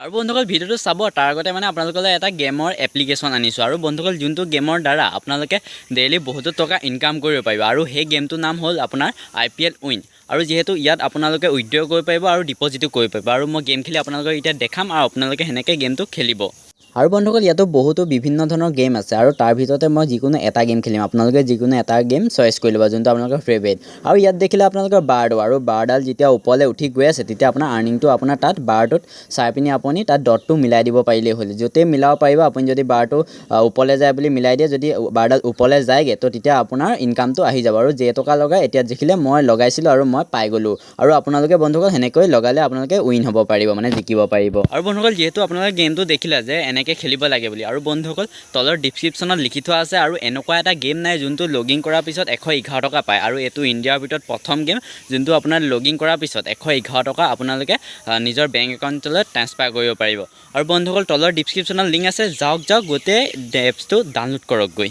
আৰু বন্ধুসকল ভিডিঅ'টো চাব তাৰ আগতে মানে আপোনালোকলৈ এটা গেমৰ এপ্লিকেশ্যন আনিছোঁ আৰু বন্ধুসকল যোনটো গেমৰ দ্বাৰা আপোনালোকে ডেইলি বহুতো টকা ইনকাম কৰিব পাৰিব আৰু সেই গেমটোৰ নাম হ'ল আপোনাৰ IPL উইন আৰু যিহেতু ইয়াত আপোনালোকে উইথড্ৰ কৰিব পাৰিব আৰু ডিপজিটো কৰিব পাৰিব আৰু মই গেম খেলি আপোনালোকক এতিয়া দেখাম আৰু আপোনালোকে সেনেকৈ গেমটো খেলিব আৰু বন্ধুসকল ইয়াতো বহুতো বিভিন্ন ধৰণৰ গেম আছে আৰু তাৰ ভিতৰতে মই যিকোনো এটা গেম খেলিম আপোনালোকে যিকোনো এটা গেম চইচ কৰি ল'ব যোনটো আপোনালোকৰ ফেভৰেট আৰু ইয়াত দেখিলে আপোনালোকৰ বাৰটো আৰু বাৰডাল যেতিয়া ওপৰলৈ উঠি গৈ আছে তেতিয়া আপোনাৰ আৰ্নিংটো আপোনাৰ তাত বাৰটোত চাই পিনি আপুনি তাত ডটটো মিলাই দিব পাৰিলেই হ'ল য'তেই মিলাব পাৰিব আপুনি যদি বাৰটো ওপৰলৈ যায় বুলি মিলাই দিয়ে যদি বাৰডাল ওপৰলৈ যায়গৈ তো তেতিয়া আপোনাৰ ইনকামটো আহি যাব আৰু যেইটকা লগাই এতিয়া দেখিলে মই লগাইছিলোঁ আৰু মই পাই গ'লোঁ আৰু আপোনালোকে বন্ধুসকল সেনেকৈ লগালে আপোনালোকে উইন হ'ব পাৰিব মানে জিকিব পাৰিব আৰু বন্ধুসকল যিহেতু আপোনালোকে গেমটো দেখিলে যে এনেকৈ খেলিব লাগে বুলি আৰু বন্ধুসকল তলৰ ডিছক্ৰিপশ্যনত লিখি থোৱা আছে আৰু এনেকুৱা এটা গেম নাই যোনটো লগিন কৰাৰ পিছত 111 টকা পায় আৰু এইটো ইণ্ডিয়াৰ ভিতৰত প্ৰথম গেম যোনটো আপোনাৰ লগিন কৰাৰ পিছত 111 টকা আপোনালোকে নিজৰ বেংক একাউণ্টলৈ ট্ৰান্সফাৰ কৰিব পাৰিব আৰু বন্ধুসকল তলৰ ডিছক্ৰিপশ্যনত লিংক আছে যাওক গোটেই এপছটো ডাউনলোড কৰক গৈ